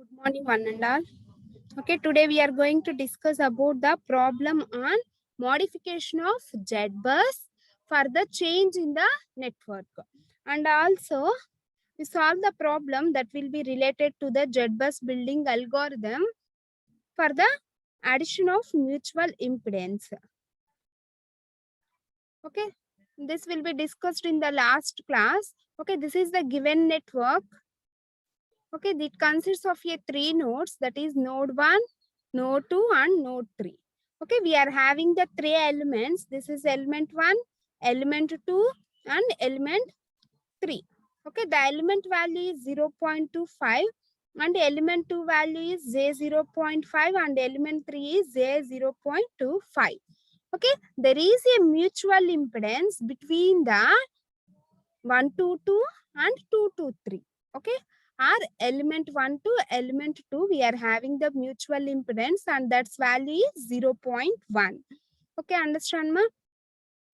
Good morning, one and all. Okay, today we are going to discuss about the problem on modification of JetBus for the change in the network. And also, we solve the problem that will be related to the JetBus building algorithm for the addition of mutual impedance. Okay, this will be discussed in the last class. Okay, this is the given network. Okay, it consists of a 3 nodes, that is node 1, node 2 and node 3. Okay, we are having the 3 elements. This is element 1, element 2 and element 3. Okay, the element value is 0.25 and element 2 value is J0.5 and element 3 is J0.25. Okay, there is a mutual impedance between the 122 and 223. Okay, our element 1 to element 2 we are having the mutual impedance and that's value is 0.1. Okay, understand ma?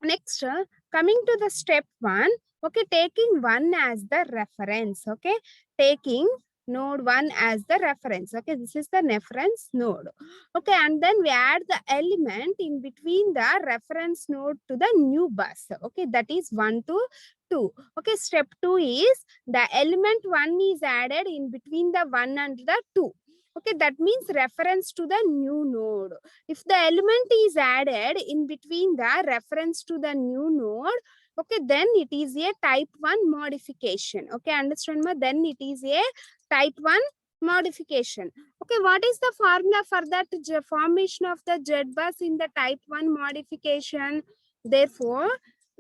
Next, coming to the step 1. Okay, taking 1 as the reference. Okay, taking node 1 as the reference. Okay, this is the reference node. Okay, and then we add the element in between the reference node to the new bus. Okay, that is 1 to 2. Okay, step 2 is the element 1 is added in between the 1 and the 2. Okay, that means reference to the new node. If the element is added in between the reference to the new node, okay, then it is a type 1 modification. Okay, understand ma? Then it is a type 1 modification. Okay, what is the formula for that formation of the JetBus in the type 1 modification? Therefore,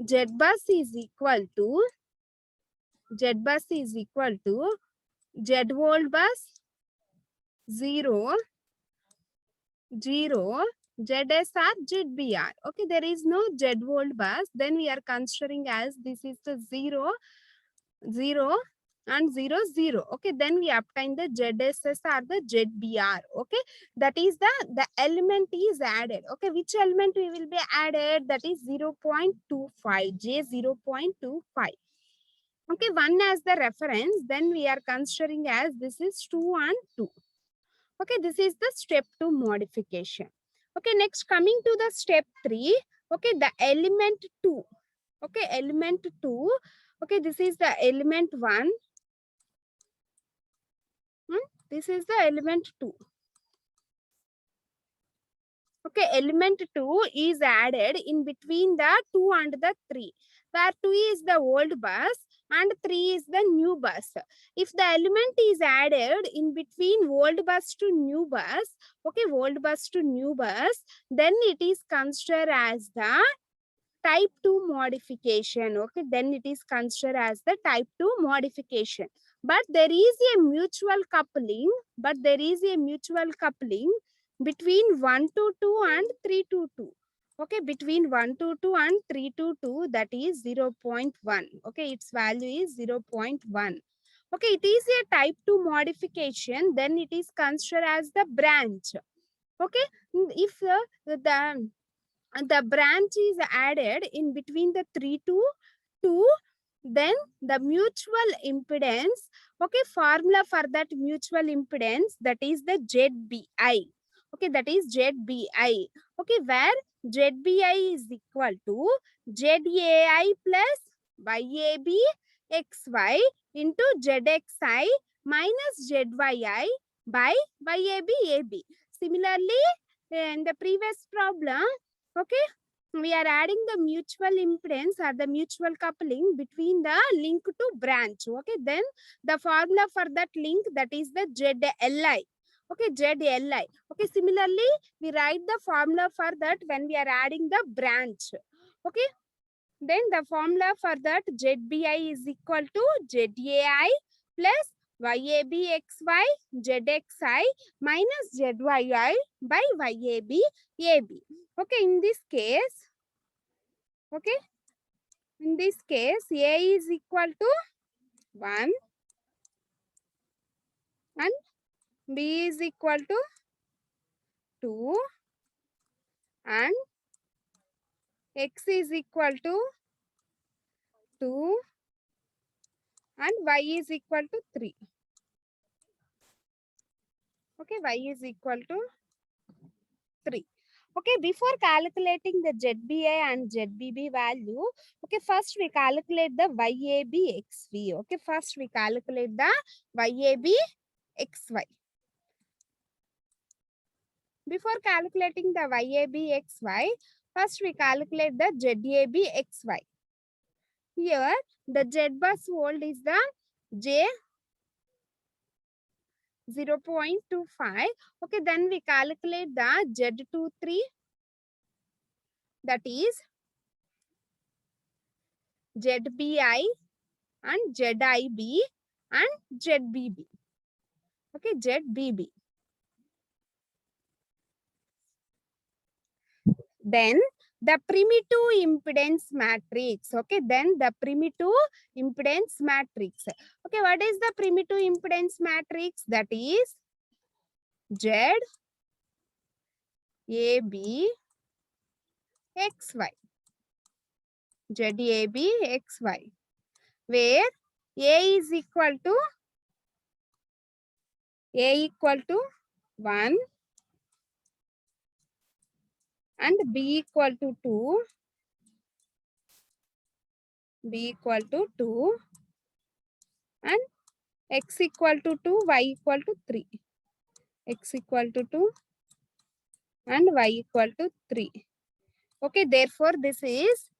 JetBus is equal to JVold bus 0 ZSR ZBR. Okay, there is no JVold bus. Then we are considering as this is the 0 and 0. Okay, then we obtain the ZSS or the ZBR. Okay, that is the element is added. Okay, which element we will be added? That is 0.25 J0.25. Okay, 1 as the reference. Then we are considering as this is 2 and 2. Okay, this is the step 2 modification. Okay, next coming to the step 3. Okay, the element 2. Okay, element 2. Okay, this is the element 1. This is the element 2. Okay, element 2 is added in between the 2 and the 3. Where 2 is the old bus and 3 is the new bus. If the element is added in between old bus to new bus, okay, old bus to new bus, then it is considered as the type 2 modification. Okay, then it is considered as the type 2 modification. But there is a mutual coupling, between 1 to 2 and 3 to 2. Okay, between 1 to 2 and 3 to 2, that is 0.1. Okay, its value is 0.1. Okay, it is a type 2 modification, then it is considered as the branch. Okay, if the branch is added in between the 3 to 2, then the mutual impedance, okay, formula for that mutual impedance, that is the ZBI. Okay, that is ZBI. Okay, where ZBI is equal to ZAI plus YAB XY into ZXI minus ZYI by YAB AB. Similarly, in the previous problem, okay, we are adding the mutual impedance or the mutual coupling between the link to branch. Okay, then the formula for that link, that is the ZLI. Okay, ZLI. Okay, similarly, we write the formula for that when we are adding the branch. Okay, then the formula for that ZBI is equal to ZAI plus YABXY ZXI minus ZYI by YAB AB. Okay, in this case, okay, in this case, A is equal to 1 and B is equal to 2 and X is equal to 2 and Y is equal to 3. Okay, y is equal to 3. Okay, before calculating the ZBI and ZBB value, okay, first we calculate the YAB XV. Okay, first we calculate the YAB XY. Before calculating the YAB XY, first we calculate the ZAB XY. Here, the Z bus volt is the J 0.25. Okay, then we calculate the Z23, that is ZBI and ZIB and ZBB. Okay, ZBB. Then the primitive impedance matrix. Okay, then the primitive impedance matrix. Okay, what is the primitive impedance matrix? That is Z AB XY. ZAB XY, where A is equal to 1 and B equal to 2, and X equal to 2, Y equal to 3. X equal to 2 and Y equal to 3. Okay, therefore this is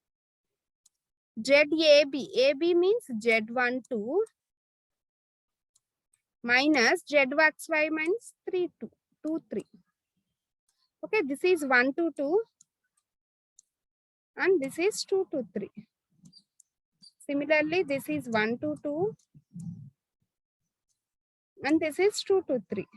ZAB. AB means Z12 minus ZXY minus 3, 2, 3. Okay, this is 1 to 2 and this is 2 to 3. Similarly, this is 1 to 2 and this is 2 to 3.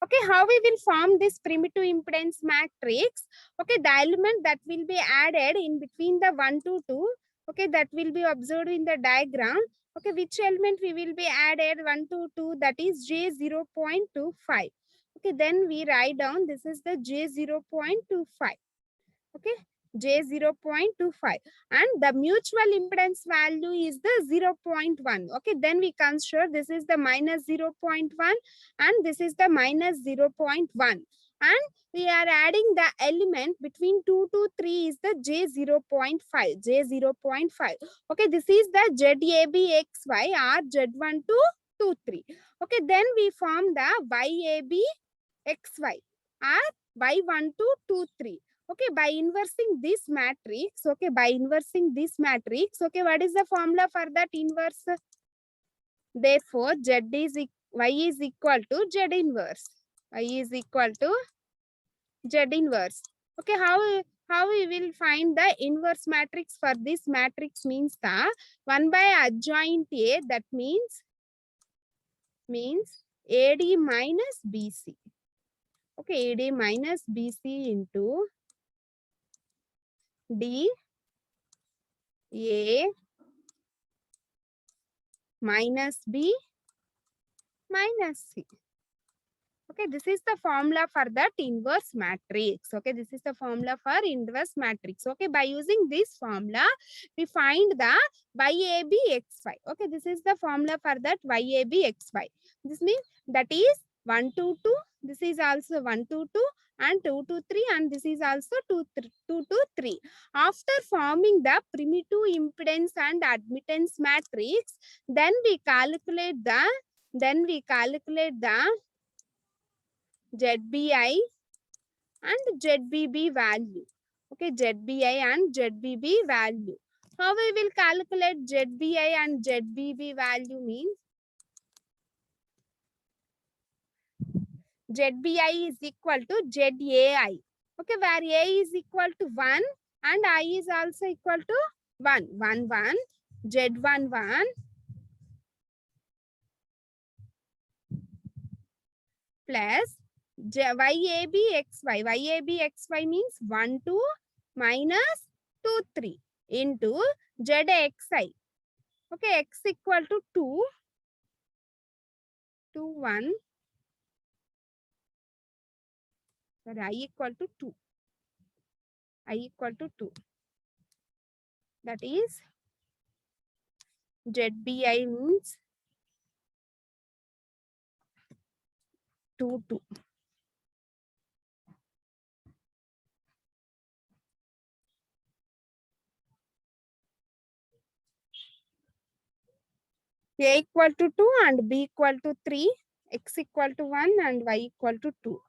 Okay, how we will form this primitive impedance matrix? Okay, the element that will be added in between the 1 to 2, okay, that will be observed in the diagram. Okay, which element we will be added 1 to 2, that is J 0.25. Okay, then we write down this is the J 0.25. Okay, J 0.25 and the mutual impedance value is the 0.1. Okay, then we consider this is the minus 0.1 and this is the minus 0.1, and we are adding the element between 2 to 3 is the J 0.5. J 0.5. Okay, this is the ZABXY or Z1 to 2, 3. Okay, then we form the YABXY or Y1 to 2, 3. Okay, by inversing this matrix, okay, okay, what is the formula for that inverse? Therefore, Y is equal to Z inverse. Y is equal to Z inverse. Okay, how we will find the inverse matrix for this matrix means the 1 by adjoint A, that means AD minus BC. Okay, AD minus BC into D A minus B minus C. Okay, this is the formula for that inverse matrix. Okay, this is the formula for inverse matrix. Okay, by using this formula, we find the YABXY. Okay, this is the formula for that YABXY. This means that is 1 to 2. This is also 1 to 2 and 2 to 3, and this is also 2 to 3. After forming the primitive impedance and admittance matrix, then we calculate the ZBI and ZBB value. Okay, ZBI and ZBB value. How we will calculate ZBI and ZBB value means ZBI is equal to ZAI. Okay, where A is equal to 1 and I is also equal to 1. 1, 1, Z11 plus YABXY. YABXY means 1, 2 minus 2, 3 into ZXI. Okay, X equal to 2, 2, 1. Sorry, I equal to 2. I equal to 2. That is ZBI means 2, 2. A equal to 2 and B equal to 3, X equal to 1 and Y equal to 2.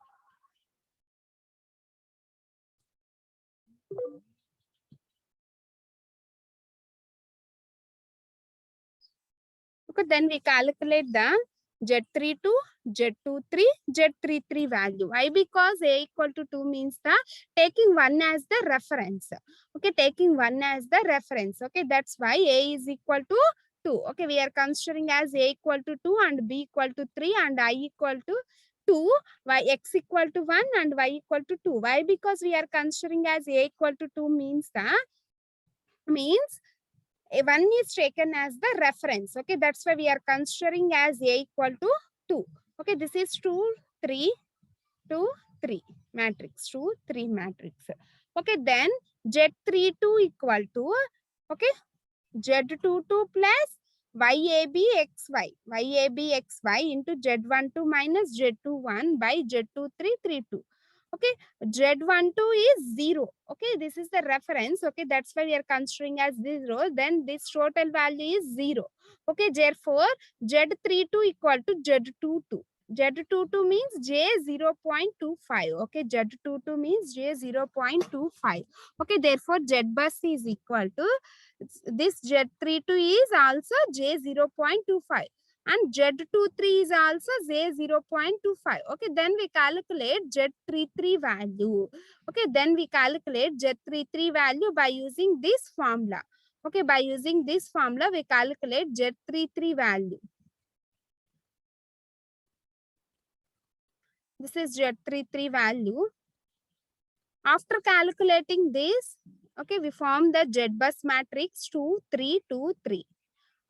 Okay, then we calculate the Z32, Z23, Z33 value. Why? Because A equal to 2 means the taking 1 as the reference. Okay, taking 1 as the reference. Okay, that's why A is equal to 2. Okay, we are considering as A equal to 2 and B equal to 3 and I equal to 2, y x equal to 1 and y equal to 2. Why? Because we are considering as A equal to 2 means 1 is taken as the reference. Okay, that's why we are considering as A equal to 2. Okay, this is 2, 3, 2, 3 matrix, 2, 3 matrix. Okay, then Z32 equal to, okay, Z22 plus YABXY into Z12 minus Z21 by Z2332. Okay, Z12 is 0. Okay, this is the reference. Okay, that's why we are considering as 0. Then this total value is 0. Okay, therefore Z32 equal to Z22. Z22 means J 0.25. Okay, Z22 means J 0.25. Okay, therefore Z bus is equal to this Z32 is also J 0.25 and Z23 is also J 0.25. Okay, then we calculate Z33 value. Okay, then we calculate Z33 value by using this formula. Okay, by using this formula, we calculate Z33 value. This is Z33 value. After calculating this, okay, we form the Z bus matrix 2, 3, 2, 3.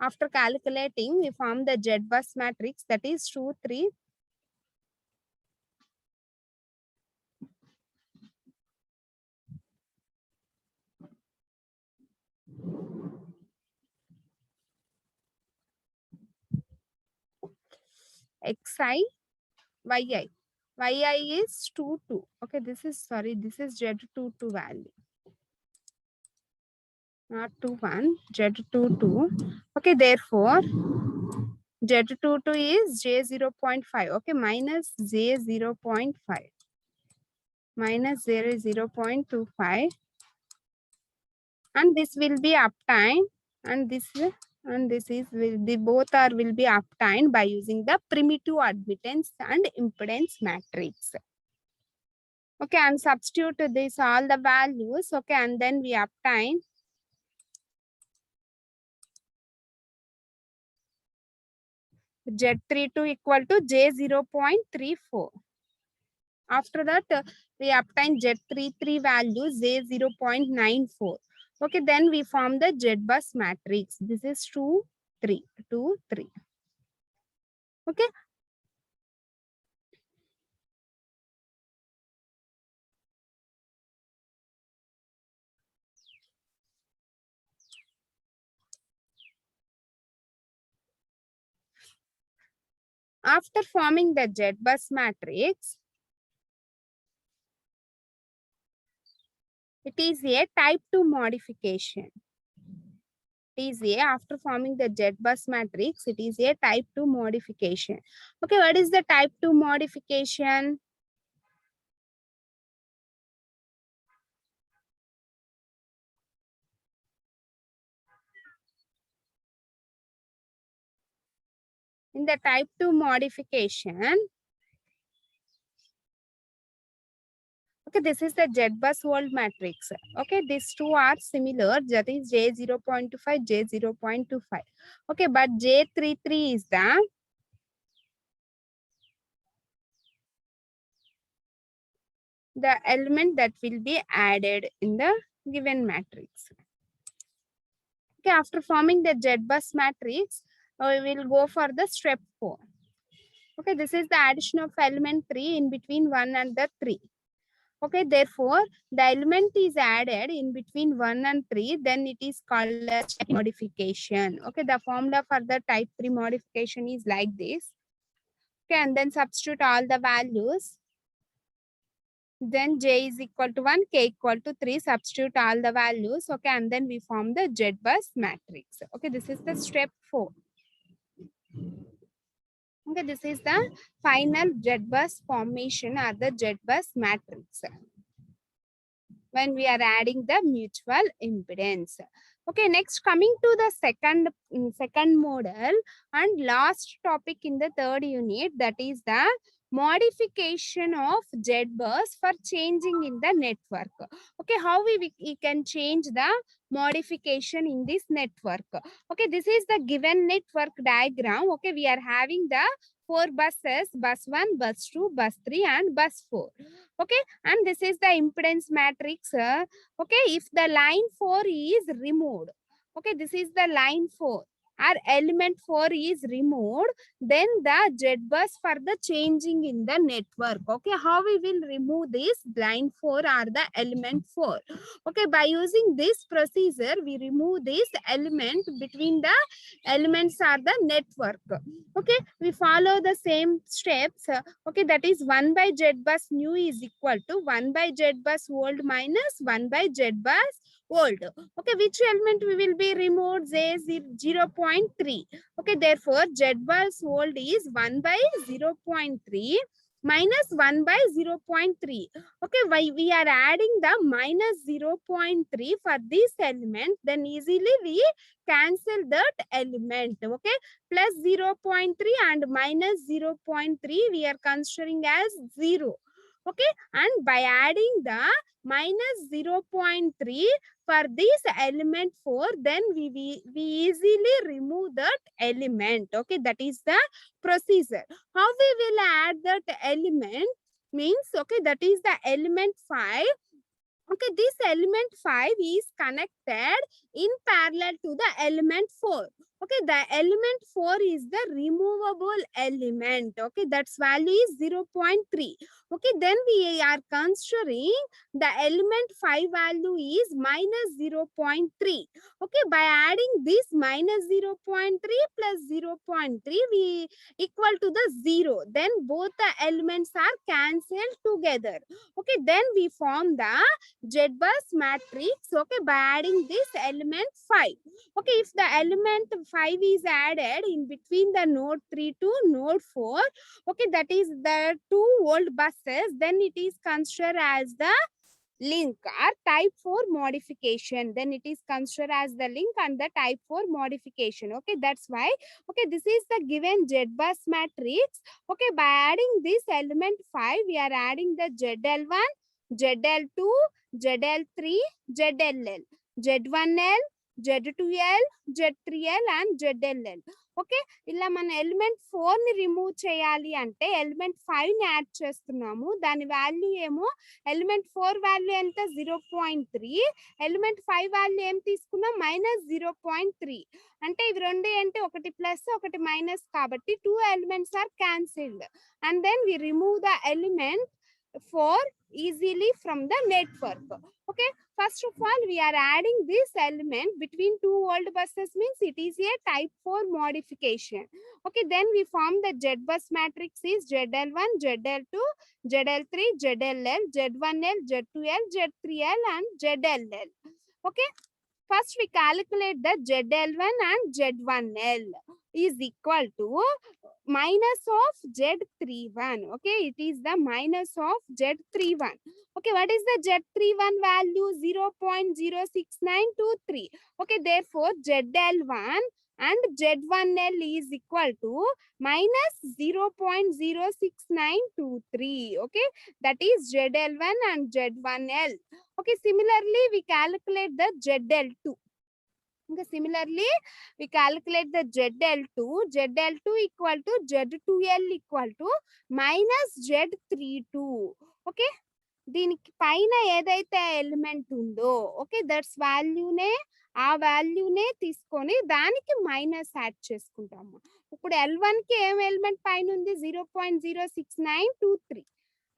After calculating, we form the Z bus matrix that is 2, 3. Xi, Yi. Yi is 2, 2. Okay, this is Z22 value. Not 2, 1, Z22. Okay, therefore, Z22 is J 0.5. Okay, minus J 0.5. Minus 0.25. And this will be obtained. And this is will be obtained by using the primitive admittance and impedance matrix. Okay, and substitute this all the values. Okay, and then we obtain Z32 equal to J 0.34. After that, we obtain Z33 value J 0.94. Okay, then we form the Z bus matrix. This is 2, 3, 2, 3. Okay. After forming the Z bus matrix, it is a type 2 modification. After forming the Z bus matrix, it is a type 2 modification. Okay, what is the type 2 modification? In the type 2 modification, okay, this is the Z bus world matrix. Okay, these two are similar, that is J 0.25, J 0.25. Okay, but J33 is the element that will be added in the given matrix. Okay, after forming the Z bus matrix, we will go for the step 4. Okay, this is the addition of element 3 in between 1 and the 3. Okay, therefore, the element is added in between 1 and 3, then it is called as modification. Okay, the formula for the type 3 modification is like this. Okay, and then substitute all the values. Then J is equal to 1, K equal to 3, substitute all the values. Okay, and then we form the Z bus matrix. Okay, this is the step 4. Okay, this is the final Z bus formation or the Z bus matrix when we are adding the mutual impedance. Okay, next coming to the second model and last topic in the third unit, that is the modification of Z bus for changing in the network. Okay, how we can change the modification in this network. Okay, this is the given network diagram. Okay, we are having the 4 buses, bus 1, bus 2, bus 3 and bus 4. Okay, and this is the impedance matrix. Okay, if the line 4 is removed, okay, this is the line 4 or element 4 is removed, then the Z bus for the changing in the network. Okay, how we will remove this line 4 or the element 4? Okay, by using this procedure, we remove this element between the elements or the network. Okay, we follow the same steps. Okay, that is 1 by Z bus new is equal to 1 by Z bus old minus 1 by Z bus old. Okay, which element we will be removed? J 0.3. Okay, therefore Z bus old is 1 by 0.3 minus 1 by 0.3. Okay, why we are adding the minus 0.3 for this element, then easily we cancel that element. Okay, plus 0.3 and minus 0.3 we are considering as 0. Okay, and by adding the minus 0.3 for this element 4, then we easily remove that element. Okay, that is the procedure. How we will add that element means, okay, that is the element 5. Okay, this element 5 is connected in parallel to the element 4. Okay, the element 4 is the removable element. Okay, that's value is 0.3. Okay, then we are considering the element 5 value is minus 0.3. Okay, by adding this minus 0.3 plus 0.3, we equal to the 0. Then both the elements are cancelled together. Okay, then we form the Z bus matrix. Okay, by adding this element 5. Okay, if the element 5 is added in between the node 3 to node 4, okay, that is the 2 old buses, then it is considered as the link or type 4 modification. Then it is considered as the link and the type 4 modification. Okay, that's why, okay, this is the given Z bus matrix. Okay, by adding this element 5, we are adding the ZL1, ZL2, ZL3, ZLL, Z1L, Z2L, Z3L and ZLL. Okay, ఇలా మన element 4 ని remove చేయాలి అంటే element 5 ని add చేస్తున్నాము. దాని value ఏమో element 4 value ఎంత 0.3, ఎలిమెంట్ 5 వాల్యూ ఏం తీసుకున్నాం మైనస్ 0.3. అంటే ఇవి రెండు ఏంటి, ఒకటి ప్లస్ ఒకటి మైనస్, కాబట్టి 2 elements are cancelled and then we remove the element 4 easily from the network. Okay, first of all we are adding this element between 2 old buses, means it is a type 4 modification. Okay, then we form the Z bus matrix is ZL1, ZL2, ZL3, ZLL, Z1L, Z2L, Z3L and ZLL. Okay, first we calculate the ZL1 and Z1L is equal to minus of Z31. Okay, it is the minus of Z31. Okay, what is the Z31 value? 0.06923. Okay, therefore ZL1 and Z1L is equal to minus 0.06923. Okay, that is ZL1 and Z1L. Okay, similarly we calculate the ZL2. Okay, similarly we calculate the ZL2. ZL2 equal to Z2L equal to minus Z32. Okay, దీనికి పైన ఏదైతే element ఉందో, okay, that's వాల్యూనే, ఆ వాల్యూనే తీసుకొని దానికి minus add చేసుకుంటాము. ఇప్పుడు L1 కి ఏం ఎలిమెంట్ పైన ఉంది 0.06923.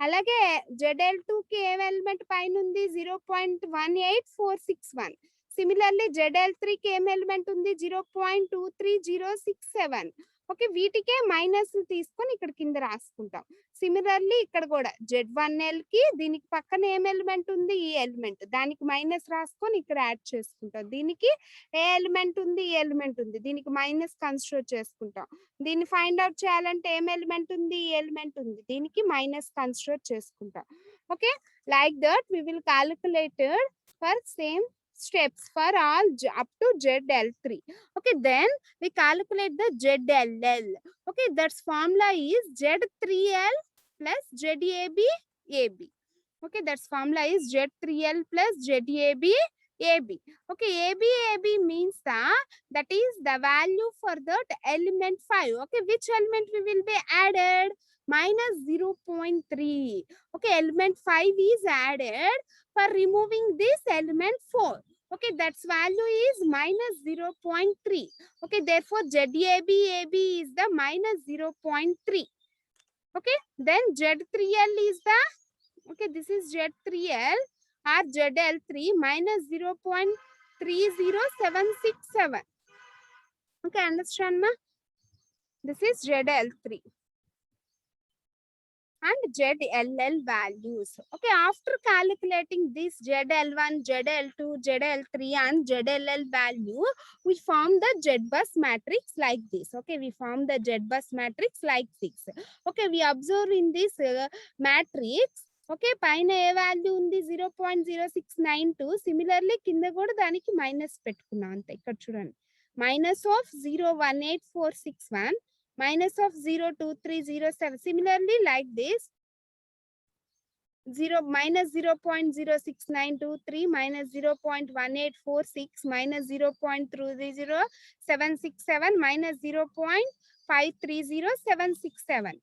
అలాగే ZL2 కి ఏం ఎలిమెంట్ పైన ఉంది 0.18461. సిమిలర్లీ ZL3 కి ఏం ఎలిమెంట్ ఉంది 0.23067. ఓకే, వీటికే మైనస్ తీసుకొని ఇక్కడ కింద రాసుకుంటాం. సిమిలర్లీ ఇక్కడ కూడా Z1L కి దీనికి పక్కన ఏం ఎలిమెంట్ ఉంది, ఈ ఎలిమెంట్, దానికి మైనస్ రాసుకొని ఇక్కడ యాడ్ చేసుకుంటాం. దీనికి ఏ ఎలిమెంట్ ఉంది, ఈ ఎలిమెంట్ ఉంది, దీనికి మైనస్ కన్సిడర్ చేసుకుంటాం. దీన్ని ఫైండ్ అవుట్ చేయాలంటే ఏం ఎలిమెంట్ ఉంది, ఈ ఎలిమెంట్ ఉంది, దీనికి మైనస్ కన్సిడర్ చేసుకుంటాం. Okay, like that we will calculate for same steps for all up to ZL3. Okay, then we calculate the ZLL. Okay, that's formula is Z3L plus ZAB AB. Okay, that's formula is Z3L plus ZAB AB. Okay, AB AB means that is the value for that element 5. Okay, which element we will be added, minus 0.3. Okay, element 5 is added for removing this element 4. Okay, that's value is minus 0.3. Okay, therefore ZAB AB is the minus 0.3. Okay, then Z3L is the, okay, this is Z3L or ZL3 minus 0.30767. Okay, understand ma? This is ZL3 and ZLL values. Okay, after calculating this ZL1, ZL2, ZL3 and ZLL value, we form the Z-bus matrix like this. Okay, we form the Z-bus matrix like this. Okay, we observe in this matrix. Okay, పైన ఏ value ఉంది, 0.0692. Similarly కింద కూడా దానికి minus పెట్టుకున్నాం అంతే. ఇక్కడ చూడండి, minus of 018461, minus of 02307. Similarly, like this, minus 0.06923, minus 0.1846, minus 0.30767, minus 0.530767.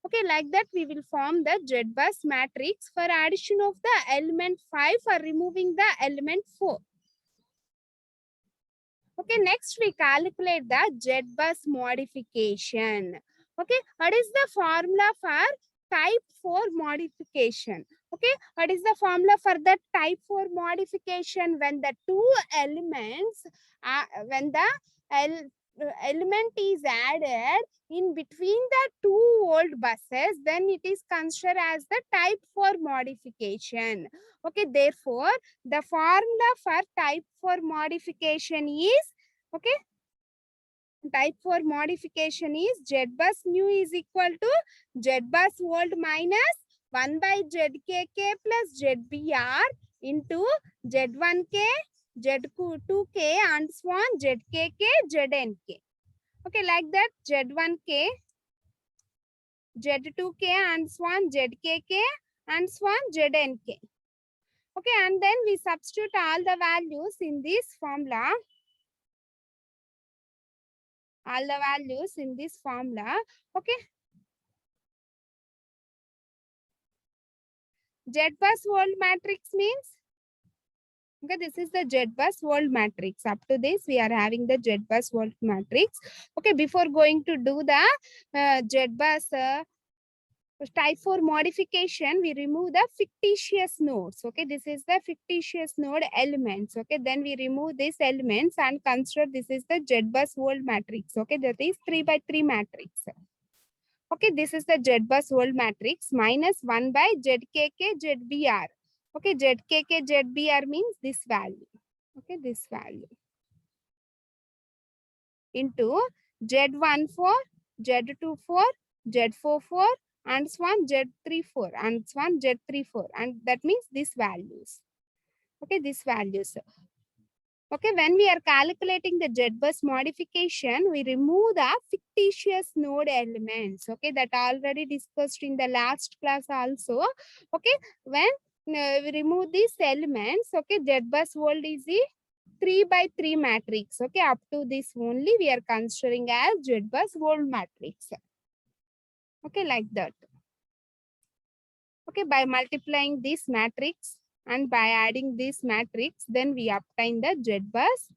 Okay, like that we will form the Z-bus matrix for addition of the element 5 for removing the element 4. Okay, next we calculate the Z-bus modification. Okay, what is the formula for type 4 modification? Okay, what is the formula for the type 4 modification? When the two elements, when the element is added in between the two old buses, then it is considered as the type 4 modification. Okay, therefore the formula for type 4 modification is, okay, type 4 modification is Z-bus new is equal to Z-bus old minus 1 by ZKK plus ZBR into Z1K, Z2K and so on, ZKK, ZNK. Okay, like that, Z1K, Z2K and so on, ZKK and so on, ZNK. Okay, and then we substitute all the values in this formula. All the values in this formula. Okay, Z-bus world matrix means, okay, this is the Z-bus world matrix. Up to this we are having the Z-bus world matrix. Okay, before going to do the Z-bus type 4 modification, we remove the fictitious nodes. Okay, this is the fictitious node elements. Okay, then we remove these elements and consider this is the Z-bus world matrix. Okay, that is 3 by 3 matrix. Okay, this is the Z-bus world matrix minus 1 by ZKK, ZBR. Okay, ZKK, ZBR means this value. Okay, this value into Z14, Z24, Z44, and so on, Z34, and so on, Z34, and that means these values. Okay, these values. Okay, when we are calculating the Z-bus modification, we remove the fictitious node elements. Okay, that already discussed in the last class also. Okay, when we remove these elements, okay, Z-bus world is the 3 by 3 matrix. Okay, up to this only we are considering as Z-bus world matrix. Okay, like that. Okay, by multiplying this matrix and by adding this matrix, then we obtain the Z-bus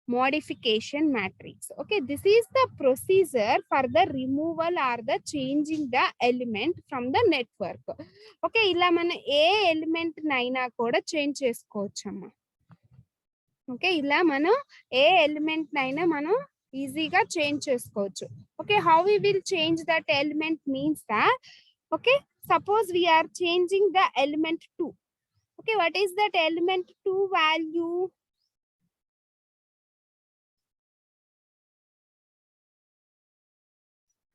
modification matrix. Okay, this is the procedure for the removal or the changing the element from the network. Okay, illa mana A element నైనా కూడా change చేసుకోవచ్చమ్మా. Okay, ఇలా మనం ఏ element నైనా మనం ఈజీగా change చేసుకోవచ్చు. Okay, how we will change that element means that, okay, suppose we are changing the element 2. Okay, what is that element 2 value?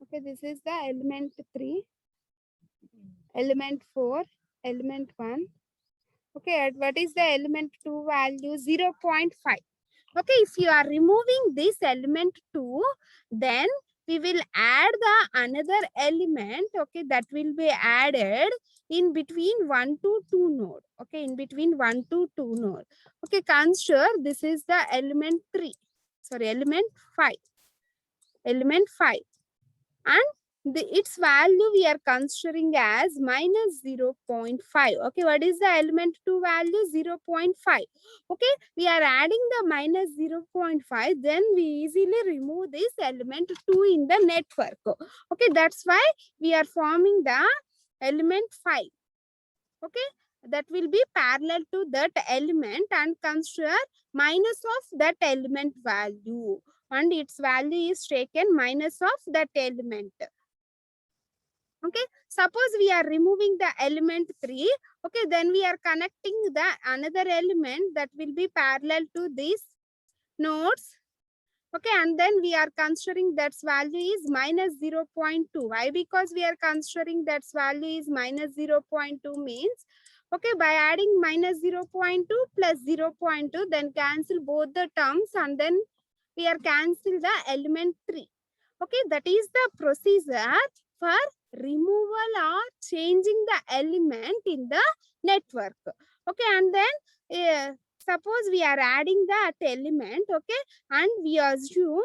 Okay, this is the element 3, element 4, element 1. Okay, what is the element 2 value? 0.5. Okay, if you are removing this element 2, then we will add the another element, okay, that will be added in between 1 to 2 node. Okay, in between 1 to 2 node. Okay, consider this is the element 3. Sorry, element 5. Element 5. And its value we are considering as minus 0.5. Okay, what is the element 2 value? 0.5. Okay, we are adding the minus 0.5, then we easily remove this element 2 in the network. Okay, that's why we are forming the element 5. Okay, that will be parallel to that element and consider minus of that element value, and its value is taken minus of that element. Okay, suppose we are removing the element 3. Okay, then we are connecting the another element that will be parallel to these nodes. Okay, and then we are considering that value is minus 0.2. Why? Because we are considering that value is minus 0.2 means, okay, by adding minus 0.2 plus 0.2, then cancel both the terms and then we are cancel the element 3. Okay, that is the procedure for removal or changing the element in the network. Okay, and then suppose we are adding that element, okay, and we assume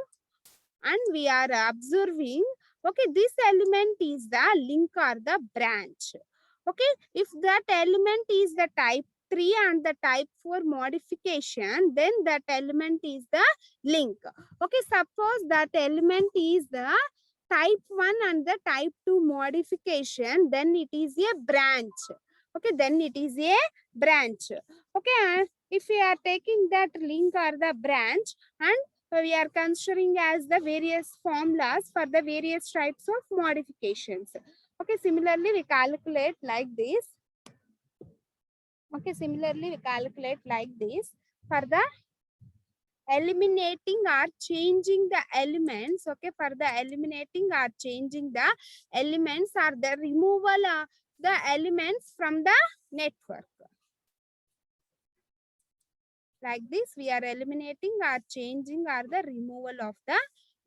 and we are observing, okay, this element is the link or the branch. Okay, if that element is the type 3 and the type 4 modification, then that element is the link. Okay, suppose that element is the type 1 and the type 2 modification, then it is a branch. Okay, then it is a branch. Okay, and if we are taking that link or the branch, and we are considering as the various formulas for the various types of modifications. Okay, similarly we calculate like this. Okay, similarly we calculate like this for the eliminating or changing the elements. Okay, for the eliminating or changing the elements or the removal of the elements from the network. Like this, we are eliminating or changing or the removal of the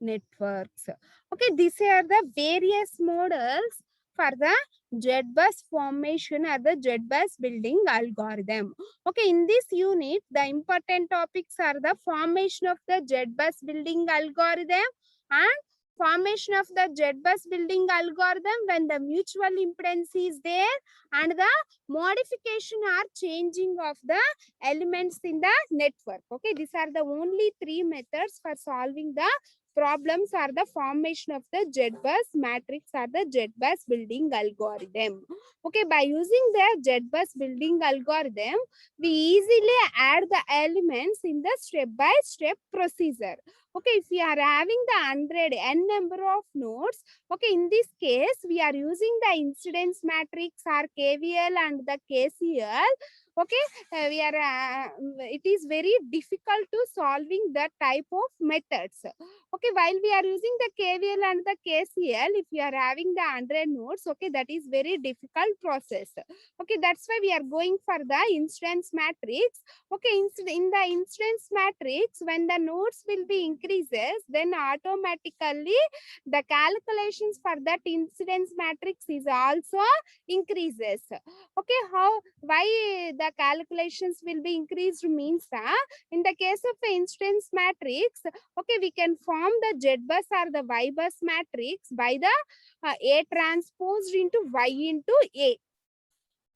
networks. Okay, these are the various models for the JBus formation or the JBus building algorithm. Okay, in this unit, the important topics are the formation of the JBus building algorithm and formation of the JBus building algorithm when the mutual impedance is there, and the modification or changing of the elements in the network. Okay, these are the only 3 methods for solving the problems or the formation of the JBus matrix or the JBus building algorithm. Okay, by using the JBus building algorithm, we easily add the elements in the step-by-step procedure. Okay, if we are having the 100 n number of nodes, okay, in this case, we are using the incidence matrix or KVL and the KCL. Okay, it is very difficult to solving that type of methods. Okay, while we are using the KVL and the KCL, if we are having the 100 nodes, okay, that is very difficult process. Okay, that's why we are going for the instance matrix. Okay, in the instance matrix, when the nodes will be increases, then automatically the calculations for that incidence matrix is also increases. Okay, why the calculations will be increased means that in the case of the instance matrix, okay, we can form the JBus or the YBus matrix by the A transposed into Y into A.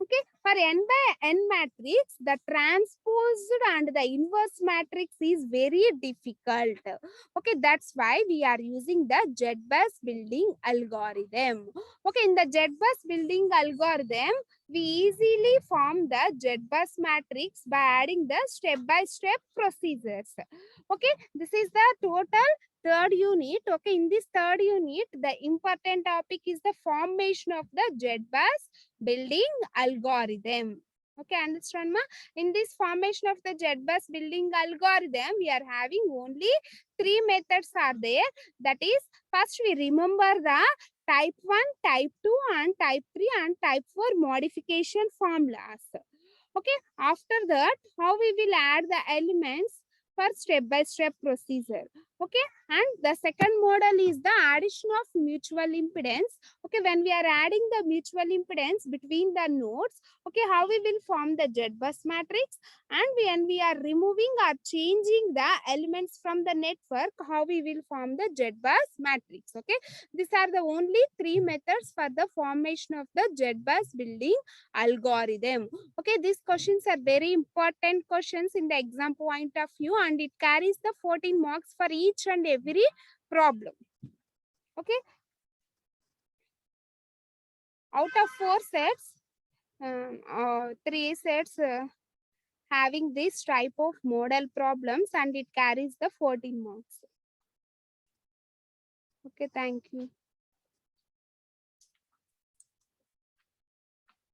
Okay, For n by n matrix, the transposed and the inverse matrix is very difficult. Okay, that's why we are using the Z-bus building algorithm. Okay, in the Z-bus building algorithm, we easily form the Z-bus matrix by adding the step-by-step procedures. Okay, this is the total third unit. Okay, in this third unit, the important topic is the formation of the Z-bus building algorithm. Okay, understand ma? In this formation of the Z-bus building algorithm, we are having only three methods are there. That is, first we remember the type 1, type 2 and type 3 and type 4 modification formulas. Okay, after that, how we will add the elements for step-by-step procedure. Okay, and the second model is the addition of mutual impedance. Okay, when we are adding the mutual impedance between the nodes, okay, how we will form the Z-bus matrix, and when we are removing or changing the elements from the network, how we will form the Z-bus matrix. Okay, these are the only three methods for the formation of the Z-bus building algorithm. Okay, these questions are very important questions in the exam point of view, and it carries the 14 marks for each and every problem. Okay, out of 4 sets, 3 sets having this type of model problems, and it carries the 14 marks. Okay, thank you.